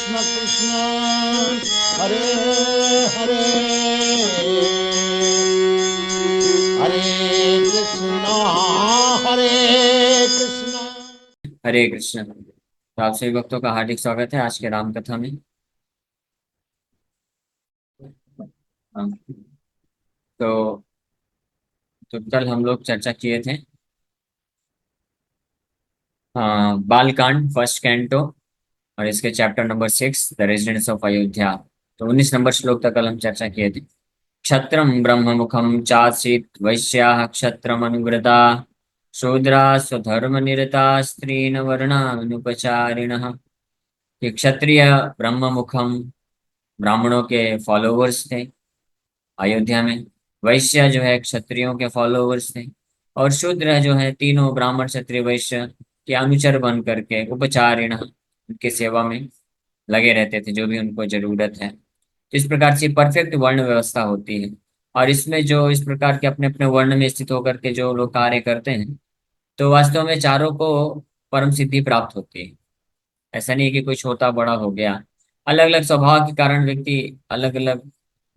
कृष्ण कृष्ण हरे हरे हरे कृष्ण हरे कृष्ण। हरे कृष्ण। तो आप सभी भक्तों का हार्दिक स्वागत है आज के राम कथा में। हाँ, तो कल हम लोग चर्चा किए थे बालकांड फर्स्ट कैंटो और इसके chapter number 6 the residence of Ayodhya. तो 19 नंबर श्लोक तक कल हम चर्चा किए थे। क्षत्रम ब्रह्म मुखम चासीत वैश्याः क्षत्रमनुव्रता शूद्रा स्वधर्म निरता स्त्रीन वर्णानुपचारिणः। ये क्षत्रिय ब्रह्म मुखम ब्राह्मणों के फॉलोवर्स थे अयोध्या में। वैश्य जो है क्षत्रियों के फॉलोवर्स थे और शूद्र जो है तीनों ब्राह्मण क्षत्रिय वैश्य के अनुचर बन करके उपचारिण उनके सेवा में लगे रहते थे जो भी उनको जरूरत है। तो इस प्रकार से परफेक्ट वर्ण व्यवस्था होती है और इसमें जो इस प्रकार के अपने अपने वर्ण में स्थित होकर के जो लोग कार्य करते हैं तो वास्तव में चारों को परम सिद्धि प्राप्त होती है। ऐसा नहीं है कि कोई छोटा बड़ा हो गया। अलग अलग स्वभाव के कारण व्यक्ति अलग अलग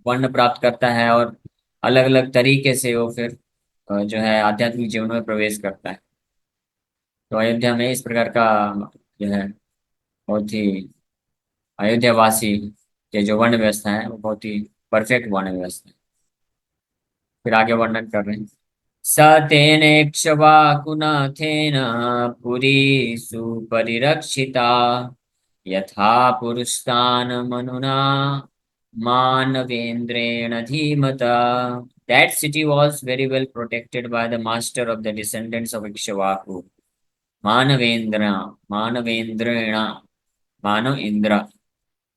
वर्ण प्राप्त करता है और अलग अलग तरीके से वो फिर जो है आध्यात्मिक जीवन में प्रवेश करता है। तो अयोध्या में इस प्रकार का जो है बहुत ही अयोध्या वासी के जो वर्ण व्यवस्था है वो बहुत ही परफेक्ट वर्ण व्यवस्था है। फिर आगे वर्णन कर रहे हैं। स तेनेक्ष्वाकुनाथेन पुरी सुपरिरक्षिता यथा पुरुस्तानमनुना मानवेन्द्रेण धीमता। That city was very well protected by the master of the descendants of Ikshvaku. Manavendra, Manavendrena, Manav Indra,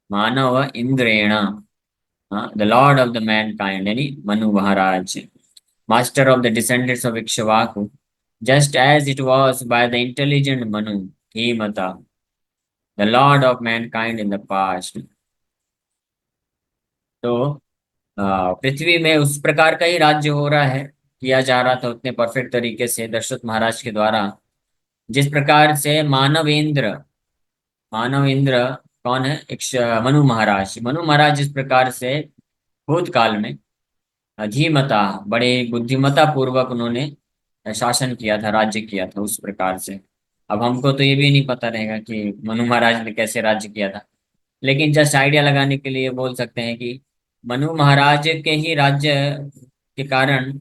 Manava Indrena, the Lord of the mankind, yani Manu Maharaj, master of the descendants of Ikshvaku, just as it was by the intelligent Manu, Dhimata, the Lord of mankind in the past. तो पृथ्वी में उस प्रकार का ही राज्य हो रहा है, किया जा रहा था उतने परफेक्ट तरीके से दशरथ महाराज के द्वारा। जिस प्रकार से मानव इंद्र कौन है? मनु महाराज जिस प्रकार से भूतकाल में धीमता बड़े बुद्धिमता पूर्वक उन्होंने शासन किया था, राज्य किया था, उस प्रकार से अब हमको तो ये भी नहीं पता रहेगा कि मनु महाराज ने कैसे राज्य किया था। लेकिन जस्ट आइडिया लगाने के लिए बोल सकते हैं कि मनु महाराज के ही राज्य के कारण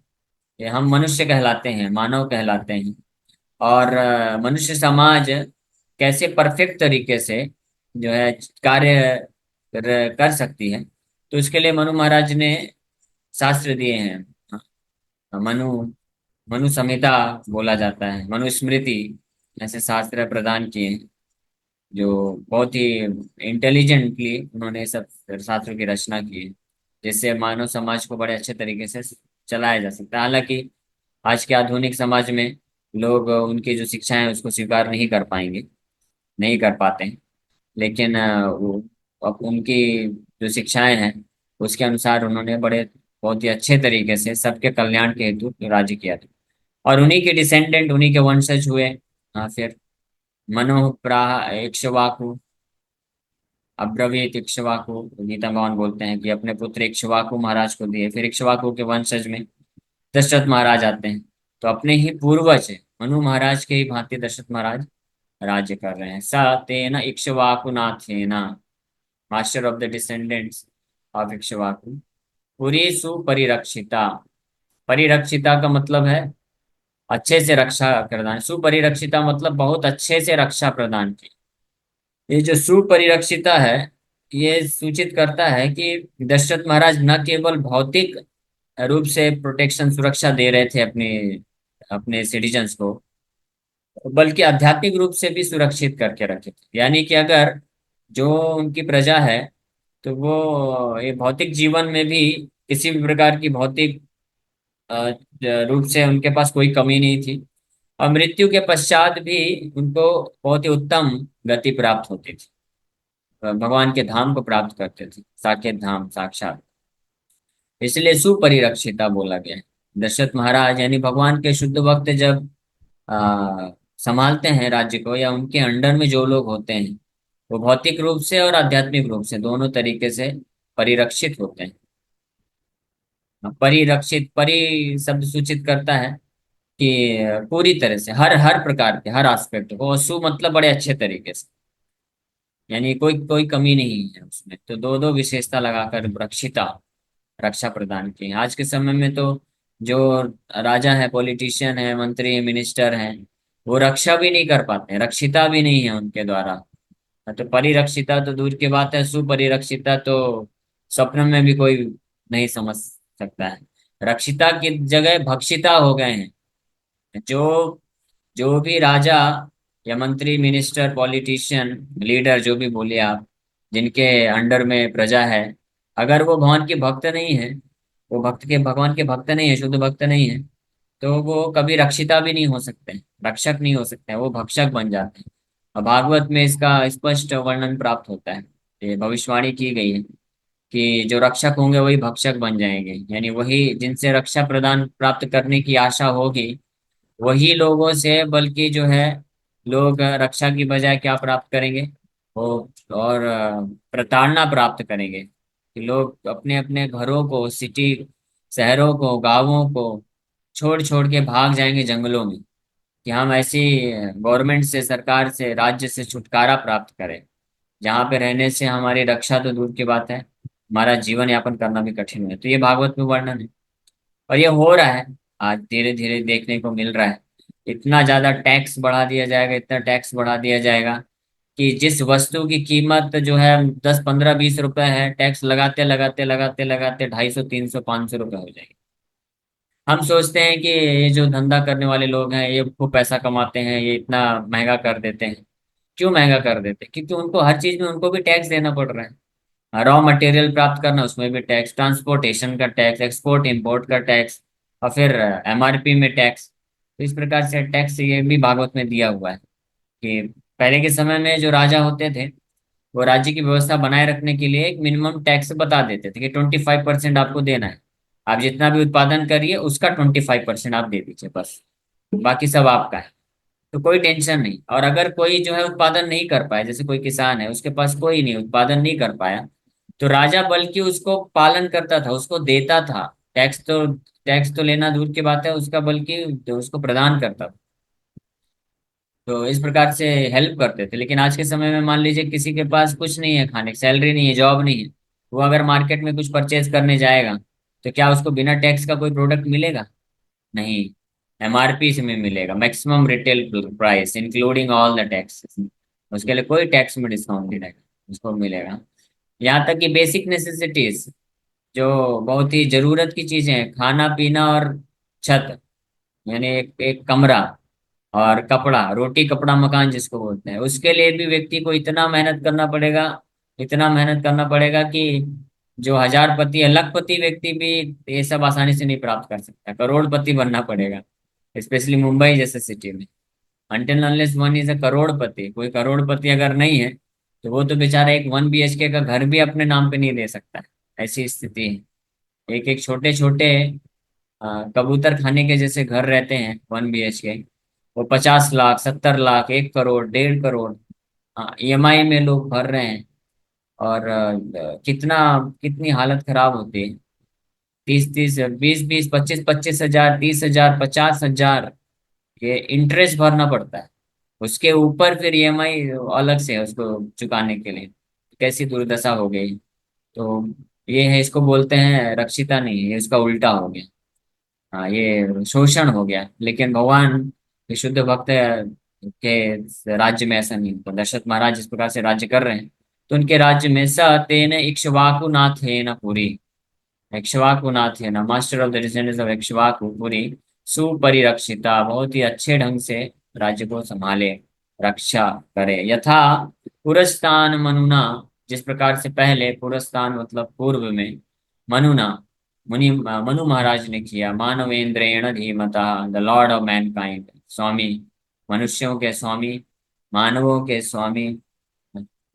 ये हम मनुष्य कहलाते हैं, मानव कहलाते हैं। और मनुष्य समाज कैसे परफेक्ट तरीके से जो है कार्य कर सकती है, तो इसके लिए मनु महाराज ने शास्त्र दिए हैं। मनु मनु संहिता बोला जाता है, मनु स्मृति, ऐसे शास्त्र प्रदान किए हैं जो बहुत ही इंटेलिजेंटली उन्होंने सब शास्त्रों की रचना की है, जिससे मानव समाज को बड़े अच्छे तरीके से चलाया जा सकता है। हालांकि आज के आधुनिक समाज में लोग उनकी जो शिक्षाएं हैं उसको स्वीकार नहीं कर पाएंगे, नहीं कर पाते हैं। लेकिन अब उनकी जो शिक्षाएं हैं उसके अनुसार उन्होंने बड़े बहुत ही अच्छे तरीके से सबके कल्याण के हेतु राज्य किया था। और उन्हीं के डिसेंडेंट, उन्हीं के वंशज हुए फिर मनु प्राह इक्ष्वाकु, अब्रवीत इक्ष्वाकु। गीता भगवान बोलते हैं कि अपने पुत्र इक्ष्वाकु महाराज को दिए, फिर इक्ष्वाकु के वंशज में दशरथ महाराज आते हैं। तो अपने ही पूर्वज मनु महाराज के ही भांति दशरथ महाराज राज्य कर रहे हैं। स तेन इक्ष्वाकुनाथेन, master of the descendants of Ikshvaku, पुरी सुपरिरक्षिता। परिरक्षिता का मतलब है अच्छे से रक्षा प्रदान, सुपरिरक्षिता मतलब बहुत अच्छे से रक्षा प्रदान की। ये जो सुपरिरक्षिता है ये सूचित करता है कि दशरथ महाराज न केवल भौतिक रूप से प्रोटेक्शन सुरक्षा दे रहे थे अपने अपने सिटीजन्स को, बल्कि आध्यात्मिक रूप से भी सुरक्षित करके रखे थे। यानी कि अगर जो उनकी प्रजा है तो वो ये भौतिक जीवन में भी किसी भी प्रकार की भौतिक रूप से उनके पास कोई कमी नहीं थी और मृत्यु के पश्चात भी उनको बहुत ही उत्तम गति प्राप्त होती थी, भगवान के धाम को प्राप्त करते थे, साकेत धाम साक्षात। इसलिए सुपरिरक्षिता बोला गया है। दशरथ महाराज यानी भगवान के शुद्ध भक्त जब संभालते हैं राज्य को या उनके अंडर में जो लोग होते हैं वो भौतिक रूप से और आध्यात्मिक रूप से दोनों तरीके से परिरक्षित होते हैं। परिरक्षित, परि शब्द सूचित करता है कि पूरी तरह से, हर हर प्रकार के, हर एस्पेक्ट को, और सु मतलब बड़े अच्छे तरीके से, यानी कोई कोई कमी नहीं है उसमें। तो दो दो विशेषता लगाकर रक्षिता, रक्षा प्रदान की है। आज के समय में तो जो राजा है, पॉलिटिशियन है, मंत्री मिनिस्टर हैं, वो रक्षा भी नहीं कर पाते हैं, रक्षिता भी नहीं है उनके द्वारा। तो परिरक्षिता तो दूर की बात है, सुपरिरक्षिता तो स्वप्न में भी कोई नहीं समझ सकता है। रक्षिता की जगह भक्षिता हो गए हैं। जो जो भी राजा या मंत्री मिनिस्टर पॉलिटिशियन लीडर, जो भी बोलिए आप, जिनके अंडर में प्रजा है, अगर वो भगवान के भक्त नहीं है, वो भगवान के भक्त नहीं है, शुद्ध भक्त नहीं है, तो वो कभी रक्षिता भी नहीं हो सकते हैं, रक्षक नहीं हो सकते हैं, वो भक्षक बन जाते हैं। और भागवत में इसका स्पष्ट वर्णन प्राप्त होता है। ये भविष्यवाणी की गई है कि जो रक्षक होंगे वही भक्षक बन जाएंगे, यानी वही जिनसे रक्षा प्रदान प्राप्त करने की आशा होगी, वही लोगों से, बल्कि जो है, लोग रक्षा की बजाय क्या प्राप्त करेंगे, वो और प्रताड़ना प्राप्त करेंगे। कि लोग अपने अपने घरों को, सिटी, शहरों को, गांवों को छोड़ छोड़ के भाग जाएंगे जंगलों में, कि हम ऐसी गवर्नमेंट से, सरकार से, राज्य से छुटकारा प्राप्त करें जहाँ पे रहने से हमारी रक्षा तो दूर की बात है, हमारा जीवन यापन करना भी कठिन है। तो ये भागवत में वर्णन है, और ये हो रहा है, आज धीरे धीरे देखने को मिल रहा है। इतना ज्यादा टैक्स बढ़ा दिया जाएगा, इतना टैक्स बढ़ा दिया जाएगा कि जिस वस्तु की कीमत जो है 10, 15, 20 रुपए है, टैक्स लगाते लगाते लगाते लगाते 250, 300, 500 रुपए हो जाएगी। हम सोचते हैं कि ये जो धंधा करने वाले लोग हैं ये खूब पैसा कमाते हैं, ये इतना महंगा कर देते हैं। क्यों महंगा कर देते हैं? क्योंकि उनको हर चीज में उनको भी टैक्स देना पड़ रहा है। रॉ मटेरियल प्राप्त करना, उसमें भी टैक्स, ट्रांसपोर्टेशन का टैक्स, एक्सपोर्ट इंपोर्ट का टैक्स, और फिर एमआरपी में टैक्स। तो इस प्रकार से टैक्स ये भी भागवत में दिया हुआ है कि पहले के समय में जो राजा होते थे, वो राज्य की व्यवस्था बनाए रखने के लिए एक मिनिमम टैक्स बता देते थे कि 25% आपको देना है। आप जितना भी उत्पादन करिए उसका 25% आप दे दीजिए बस, बाकी सब आपका है। तो कोई टेंशन नहीं। और अगर कोई जो है उत्पादन नहीं कर पाया, जैसे कोई किसान है, उसके पास कोई नहीं, उत्पादन नहीं कर पाया, तो राजा बल्कि उसको पालन करता था, उसको देता था। टैक्स तो लेना दूर की बात है उसका, बल्कि उसको प्रदान करता था। तो इस प्रकार से हेल्प करते थे। लेकिन आज के समय में मान लीजिए किसी के पास कुछ नहीं है खाने की, सैलरी नहीं है, जॉब नहीं है, वो अगर मार्केट में कुछ परचेज करने जाएगा, तो क्या उसको बिना टैक्स का कोई प्रोडक्ट मिलेगा? नहीं। एमआरपी से में मिलेगा, maximum retail price including all the tax. उसके लिए कोई टैक्स में डिस्काउंट नहीं रहेगा, उसको मिलेगा। यहाँ तक कि बेसिक नेसेसिटीज, जो बहुत ही जरूरत की चीजें हैं, खाना पीना और छत, यानी एक कमरा और कपड़ा, रोटी कपड़ा मकान जिसको बोलते हैं, उसके लिए भी व्यक्ति को इतना मेहनत करना पड़ेगा, इतना मेहनत करना पड़ेगा कि जो हजारपति या लखपति व्यक्ति भी ये सब आसानी से नहीं प्राप्त कर सकता, करोड़पति बनना पड़ेगा, स्पेशली मुंबई जैसे सिटी में। Until unless one is a crorepati, कोई करोड़पति अगर नहीं है, तो वो तो बेचारा एक 1 BHK का घर भी अपने नाम पे नहीं दे सकता है। ऐसी स्थिति है। एक एक छोटे छोटे कबूतर खाने के जैसे घर रहते हैं 1 BHK, वो 50 लाख, 70 लाख, 1 करोड़, 1.5 करोड़ ईएमआई में लोग भर रहे हैं। और कितनी हालत खराब होती है। 30-30, 20-20, 25-25 हजार, 30 हजार, 50 हजार, ये इंटरेस्ट भरना पड़ता है। उसके ऊपर फिर ईएमआई अलग से है उसको चुकाने के लिए। कैसी दुर्दशा हो गई। तो ये है, इसको बोलते हैं रक्षिता नहीं है, ये इसका उल्टा हो गया। हाँ, ये शोषण हो गया। लेकिन भगवान के शुद्ध भक्त के राज्य में ऐसा नहीं होता। दशरथ महाराज जिस प्रकार से राज्य कर रहे हैं, तो उनके राज्य में स तेन इक्ष्वाकु नाथ है न पुरी, इक्ष्वाकु नाथ है न, master of the descendants of Ikshvaku पुरी सुपरिरक्षिता, बहुत ही अच्छे ढंग से राज्य को संभाले, रक्षा करे। यथा पुरस्तान मनुना, जिस प्रकार से पहले, पुरस्तान मतलब पूर्व में, मनुना, मनु महाराज ने किया, मानवेंद्रेण धीमता, द लॉर्ड ऑफ मैनकाइंड, स्वामी, मनुष्यों के स्वामी, मानवों के स्वामी,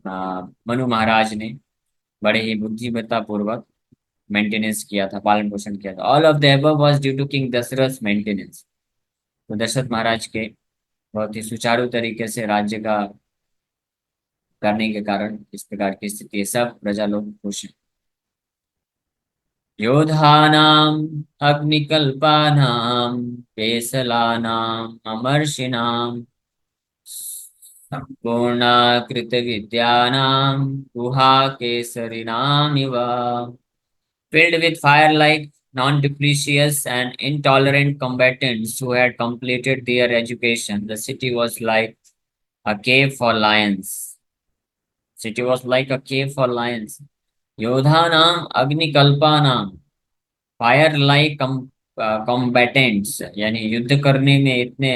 मनु महाराज ने बड़े ही बुद्धिमत्ता पूर्वक मेंटेनेंस किया था, पालन पोषण किया था। All of the above was due to king Dasharath maintenance. तो दशरथ महाराज के बहुत ही सुचारू तरीके से राज्य का करने के कारण इस प्रकार की स्थिति है। सब प्रजा लोग खुश हैं। योधानाम् अग्निकल्पानां पेसलानाम् अमर्षिणाम् पूर्णाकृतविद्यानां गुहाकेसरिणामिव, filled with fire like non-depletions and intolerant combatants who had completed their education. The city was like a cave for lions. City was like a cave for lions. योधानाम अग्निकल्पानाम, फायर लाइक कॉम्बेटेंट्स, यानी युद्ध करने में इतने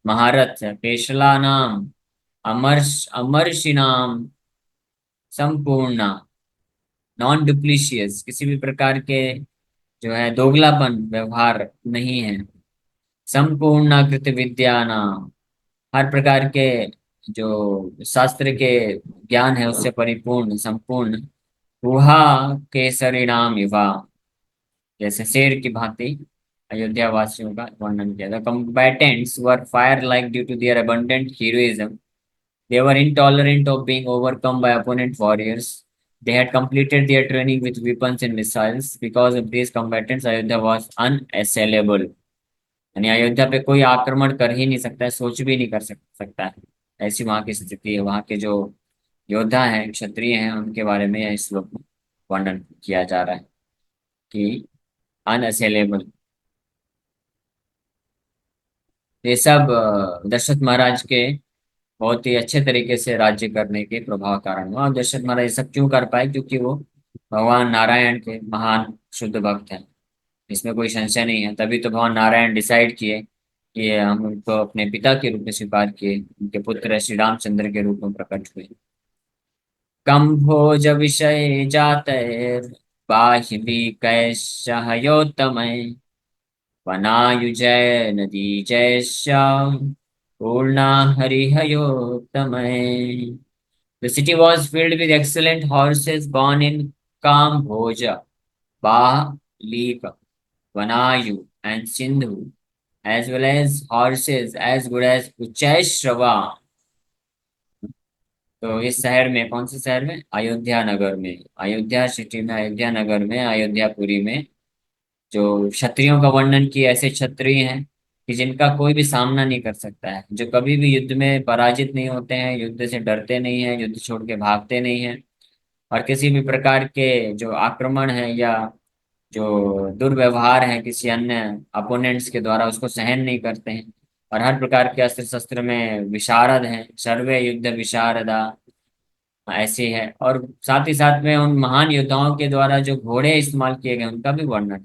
महारथ है। पेशला नाम, अमर्षि नाम, संपूर्ण, नॉन डुप्लीशियस, किसी भी प्रकार के जो है दोगलापन व्यवहार नहीं है। संपूर्ण कृत विद्या नाम, हर प्रकार के जो शास्त्र के ज्ञान है उससे परिपूर्ण संपूर्ण। गुहा केसरी नाम युवा, जैसे शेर की भांति अयोध्या वासियों का वर्णन किया था। combatants were fire like due to their abundant heroism. They were intolerant of being overcome by opponent warriors. They had completed their training with weapons and missiles. Because of these combatants, Ayodhya was unassailable. यानी अयोध्या पे कोई आक्रमण कर ही नहीं सकता है, सोच भी नहीं कर सकता है। ऐसी वहां की स्थिति है। वहां के जो योद्धा हैं, क्षत्रिय हैं, उनके बारे में यह श्लोक में वर्णन किया जा रहा है कि अनअसेलेबल। ये सब दशरथ महाराज के बहुत ही अच्छे तरीके से राज्य करने के प्रभाव कारण हुआ। और दशरथ महाराज ये सब क्यों कर पाए? क्योंकि वो भगवान नारायण के महान शुद्ध भक्त हैं, इसमें कोई संशय नहीं है। तभी तो भगवान नारायण डिसाइड किए कि हम उनको अपने पिता के रूप में स्वीकार किए, उनके पुत्र श्री रामचंद्र के रूप में प्रकट हुए। कम्भोज विषय जातैर बाह्यवी कैशहयोत्तमय वनायुजय नदी जैश्याम पूर्णा हरिहयोत्तमय। The city was filled with excellent horses born in Kambhoja, Bahlika, Vanayu, and Sindhu, as well as horses as good as Uchai. तो इस शहर में, कौन से शहर में? अयोध्या नगर में, अयोध्या सिटी में, अयोध्या नगर में, अयोध्यापुरी में जो क्षत्रियों का वर्णन किया, ऐसे क्षत्रिय हैं कि जिनका कोई भी सामना नहीं कर सकता है, जो कभी भी युद्ध में पराजित नहीं होते हैं, युद्ध से डरते नहीं हैं, युद्ध छोड़ के भागते नहीं हैं, और किसी भी प्रकार के जो आक्रमण है या जो दुर्व्यवहार है किसी अन्य अपोनेंट्स के द्वारा, उसको सहन नहीं करते हैं। और हर प्रकार के अस्त्र शस्त्र में विशारद हैं, सर्वे युद्ध विशारदा, ऐसे है। और साथ ही साथ में उन महान योद्धाओं के द्वारा जो घोड़े इस्तेमाल किए गए उनका भी वर्णन।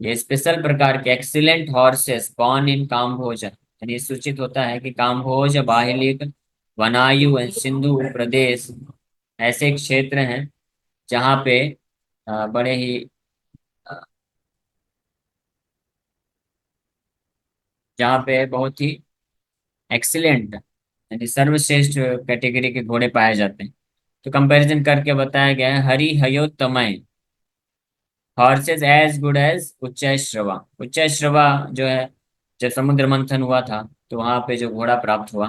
ये स्पेशल प्रकार के एक्सीलेंट हॉर्सेस बॉर्न इन काम्भोज, यानी सूचित होता है कि काम्भोज, बाहिलिक, वनायु एंड सिंधु प्रदेश ऐसे क्षेत्र हैं जहाँ पे बड़े ही अ, जहाँ पे बहुत ही एक्सीलेंट, यानी सर्वश्रेष्ठ कैटेगरी के घोड़े पाए जाते हैं। तो कंपैरिजन करके बताया गया है, हरि हयोत्तमय, horses as good as Uchchaihshrava. Uchchaihshrava जो है, जब समुद्र मंथन हुआ था तो वहां पे जो घोड़ा प्राप्त हुआ,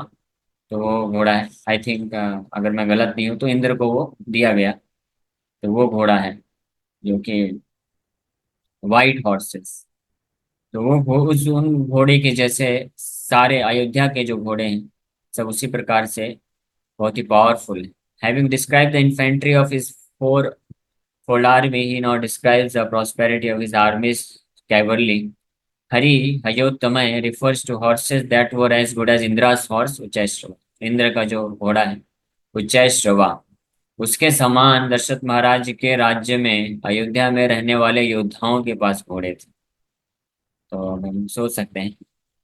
तो वो घोड़ा है, आई थिंक अगर मैं गलत नहीं हूँ तो इंद्र को वो दिया गया, तो वो घोड़ा है जो कि वाइट हॉर्सेस। तो उस उन घोड़े के जैसे सारे अयोध्या के जो घोड़े हैं सब उसी प्रकार से बहुत ही पावरफुल है। Having describe the infantry of his four fold army, he now describes the prosperity of his armies cavalry. हरि हयोत्तमय refers to horses that were as good as Indra's horse Uchchaihshrava. Indra का जो घोड़ा है उच्चैश्रवा, उसके समान दशरथ महाराज के राज्य में अयोध्या में रहने वाले योद्धाओं के पास घोड़े थे। तो हम सोच सकते हैं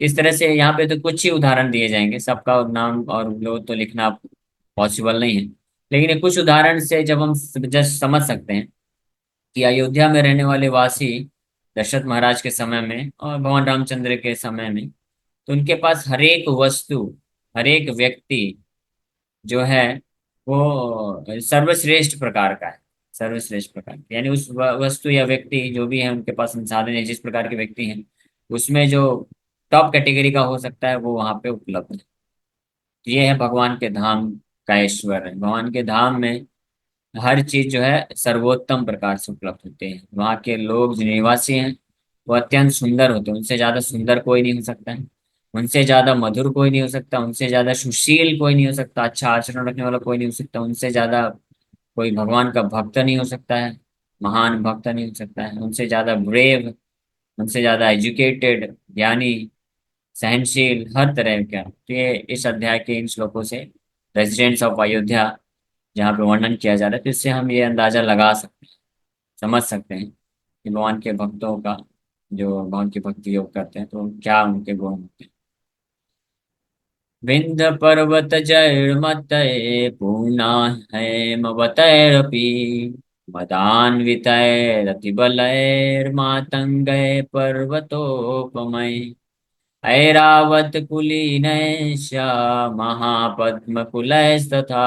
इस तरह से। यहाँ पे तो कुछ ही उदाहरण दिए जाएंगे, सबका नाम और लोग तो लिखना पॉसिबल नहीं है, लेकिन ये कुछ उदाहरण से जब हम जस्ट समझ सकते हैं कि अयोध्या में रहने वाले वासी दशरथ महाराज के समय में और भगवान रामचंद्र के समय में, तो उनके पास हर एक वस्तु, हर एक व्यक्ति जो है वो सर्वश्रेष्ठ प्रकार का है। सर्वश्रेष्ठ प्रकार, यानी उस वस्तु या व्यक्ति जो भी है उनके पास संसाधन है, जिस प्रकार के व्यक्ति हैं उसमें जो टॉप कैटेगरी का हो सकता है वो वहां पे उपलब्ध है। ये है भगवान के धाम का ईश्वर है। भगवान के धाम में हर चीज जो है सर्वोत्तम प्रकार से उपलब्ध होते हैं। वहाँ के लोग जो निवासी हैं वो अत्यंत सुंदर होते हैं। उनसे ज्यादा सुंदर कोई नहीं हो सकता है, उनसे ज्यादा मधुर कोई नहीं हो सकता, उनसे ज्यादा सुशील कोई नहीं हो सकता, अच्छा आचरण रखने वाला कोई नहीं हो सकता, उनसे ज्यादा कोई भगवान का भक्त नहीं हो सकता है, महान भक्त नहीं हो सकता है, उनसे ज्यादा ब्रेव, उनसे ज्यादा एजुकेटेड, ज्ञानी, सहनशील, हर तरह का। तो ये इस अध्याय के इन श्लोकों से रेजिडेंट्स ऑफ अयोध्या जहाँ पे वर्णन किया जा रहा है, तो इससे हम ये अंदाजा लगा सकते हैं, समझ सकते हैं कि भगवान के भक्तों का, जो भगवान की भक्ति योग करते हैं, तो क्या उनके गुण होते हैं। विंध्य पर्वत जैर्मतये पूर्णा हेमवतैरपि मदान्वितैरतिबलैर्मातङ्गैः पर्वतोपमैः ऐरावत कुलीनैश्च महापद्मकुलैस्तथा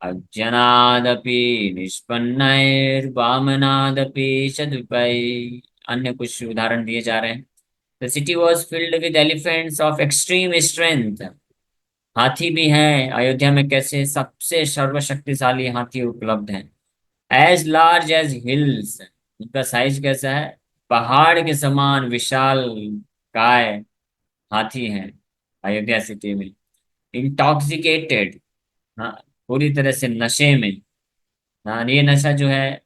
अज्जनादपि निष्पन्नैर्वामनादपि सद्विपैः। अन्य कुछ उदाहरण दिए जा रहे हैं। The city was filled with elephants of extreme strength. हाथी भी हैं अयोध्या में। कैसे? सबसे सर्वशक्तिशाली हाथी उपलब्ध हैं। एज लार्ज एज हिल्स, उनका साइज कैसा है? पहाड़ के समान विशाल काय हाथी हैं अयोध्या सिटी में। इंटॉक्सिकेटेड, हाँ, पूरी तरह से नशे में। हाँ, ये नशा जो है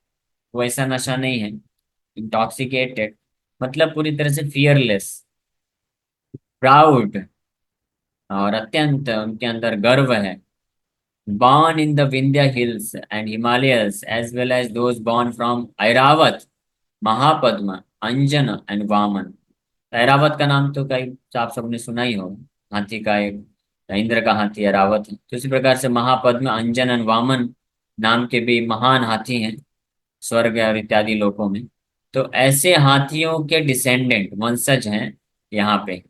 वो ऐसा नशा नहीं है। इंटॉक्सिकेटेड मतलब पूरी तरह से फियरलेस, प्राउड, और अत्यंत उनके अंदर गर्व है। born in the Vindhya hills and Himalayas as well as those born from Airavat, Mahapadma, Anjan and Vaman. Airavat का नाम तो कई आप सबने सुना ही होगा, हाथी का एक, इंद्र का हाथी ऐरावत है। तो इसी प्रकार से महापद्म, अंजन एंड वामन नाम के भी महान हाथी हैं स्वर्ग और इत्यादि लोकों में। तो ऐसे हाथियों के डिसेंडेंट, वंशज हैं यहाँ पे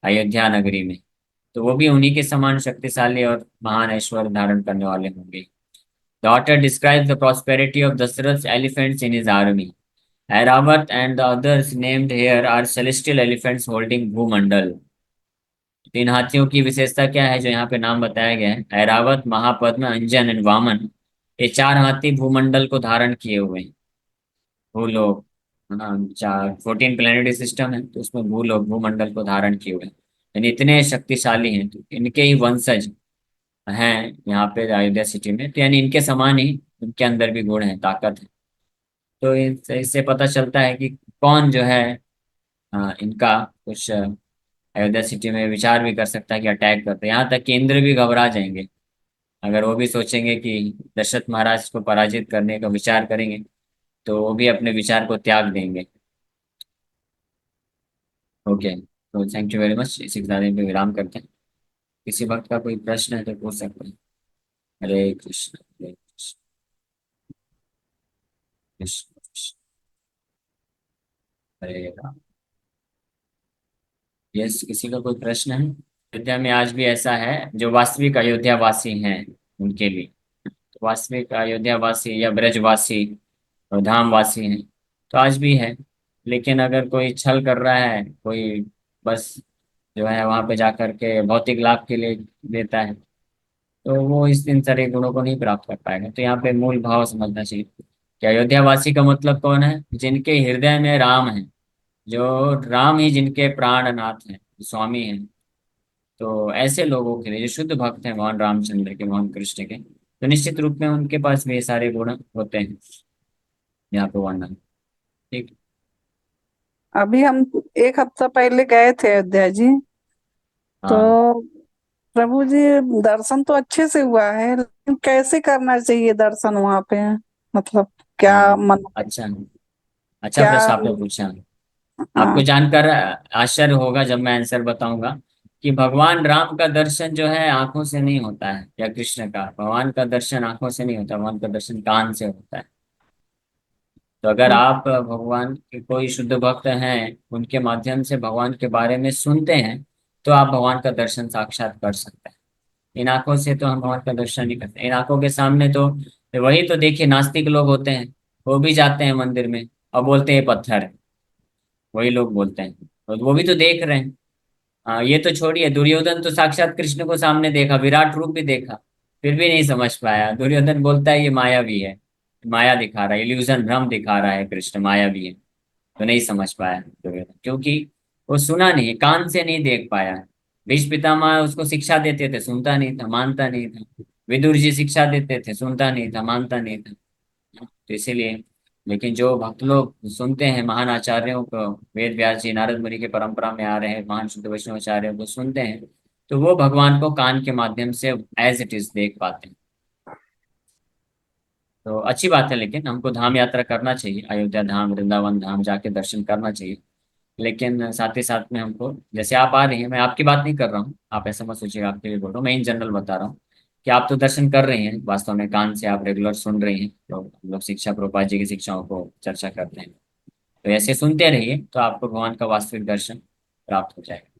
अयोध्या नगरी में। तो वो भी उन्हीं के समान शक्तिशाली और महान ऐश्वर्य धारण करने वाले होंगे। The author describes the prosperity of Dasarath's elephants in his army. Airavat and the others named here are celestial elephants holding Bhumandal. तीन हाथियों की विशेषता क्या है जो यहाँ पे नाम बताया गया है? ऐरावत, महापद्म, अंजन एंड वामन। ये चार हाथी भूमंडल को धारण किए हुए हैं। भूलोक, है ना, चार 14 प्लेनेटरी सिस्टम है, तो उसमें भूलोक, भूमंडल को धारण किए हुए हैं। यानी इतने शक्तिशाली हैं, तो इनके ही वंशज हैं यहाँ पे अयोध्या सिटी में। तो यानी इनके समान ही इनके अंदर भी गुण है, ताकत है। तो इससे पता चलता है कि कौन जो है इनका कुछ अयोध्या सिटी में विचार भी कर सकता है कि अटैक करते हैं। यहाँ तक कि इंद्र भी घबरा जाएंगे अगर वो भी सोचेंगे कि दशरथ महाराज को पराजित करने का विचार करेंगे, तो वो भी अपने विचार को त्याग देंगे। ओके, तो थैंक यू वेरी मच। इसी के साथ यहीं पे विराम करते हैं। किसी वक्त का कोई प्रश्न है तो पूछ सकते हैं। हरे कृष्ण, हरे कृष्ण, कृष्ण कृष्ण, हरे राम। यस, किसी का कोई प्रश्न है? अयोध्या में आज भी ऐसा है, जो वास्तविक अयोध्या वासी हैं उनके लिए, तो वास्तविक अयोध्या वासी या ब्रजवासी और धामवासी हैं, तो आज भी है। लेकिन अगर कोई छल कर रहा है, कोई बस जो है वहां पे जाकर के भौतिक लाभ के लिए देता है, तो वो इस इन सारे गुणों को नहीं प्राप्त कर पाएगा। तो यहाँ पे मूल भाव समझना चाहिए कि अयोध्या वासी का मतलब कौन है? जिनके हृदय में राम है, जो राम ही जिनके प्राणनाथ हैं, स्वामी हैं। तो ऐसे लोगों के लिए जो शुद्ध भक्त हैं भगवान रामचंद्र के, भगवान कृष्ण के, तो निश्चित रूप में उनके पास भी ये सारे गुण होते हैं। यहाँ पे वर्णन ठीक। अभी हम एक हफ्ता पहले गए थे अयोध्या जी। हाँ तो प्रभु जी, दर्शन तो अच्छे से हुआ है, लेकिन कैसे करना चाहिए दर्शन वहां पे? मतलब क्या हाँ, मन, अच्छा, अच्छा क्या? प्रश्न आपने पूछा। आपको हाँ। जानकर आश्चर्य होगा जब मैं आंसर बताऊंगा कि भगवान राम का दर्शन जो है आंखों से नहीं होता है, या कृष्ण का, भगवान का दर्शन आंखों से नहीं होता, भगवान का दर्शन कान से होता है। तो अगर हाँ। आप भगवान के कोई शुद्ध भक्त हैं, उनके माध्यम से भगवान के बारे में सुनते हैं, तो आप भगवान का दर्शन साक्षात कर सकते हैं। इन आंखों से तो हम भगवान का दर्शन नहीं करते। इन आंखों के सामने तो वही तो देखिए, नास्तिक लोग होते हैं, वो भी जाते हैं मंदिर में और बोलते हैं पत्थर है। वही लोग बोलते हैं, और वो भी तो देख रहे हैं। ये तो छोड़िए, दुर्योधन तो साक्षात कृष्ण को सामने देखा, विराट रूप भी देखा, फिर भी नहीं समझ पाया। दुर्योधन बोलता है ये मायावी है, माया दिखा रहा है, इल्यूजन, भ्रम दिखा रहा है, कृष्ण मायावी है। तो नहीं समझ पाया दुर्योधन, क्योंकि वो सुना नहीं, कान से नहीं देख पाया। भीष्म पितामह उसको शिक्षा देते थे, सुनता नहीं था, मानता नहीं था। विदुर जी शिक्षा देते थे, सुनता नहीं था, मानता नहीं था। तो इसीलिए, लेकिन जो भक्त लोग सुनते हैं महान आचार्यों को, वेद व्यास जी, नारद मुनि के परंपरा में आ रहे हैं महान शुद्ध वैष्णव आचार्यों को सुनते हैं, तो वो भगवान को कान के माध्यम से एज इट इज देख पाते हैं। तो अच्छी बात है, लेकिन हमको धाम यात्रा करना चाहिए, अयोध्या धाम, वृंदावन धाम जाके दर्शन करना चाहिए। लेकिन साथ ही साथ में हमको, जैसे आप आ रही हैं, मैं आपकी बात नहीं कर रहा हूँ, आप ऐसा मत सोचिएगा, आपके लिए बोल रहा हूँ, मैं इन जनरल बता रहा हूँ कि आप तो दर्शन कर रहे हैं, वास्तव में कान से आप रेगुलर सुन रहे हैं, तो हम लोग शिक्षा, प्रभुपाद जी की शिक्षाओं को चर्चा करते हैं। तो ऐसे सुनते रहिए, तो आपको भगवान का वास्तविक दर्शन प्राप्त हो जाएगा।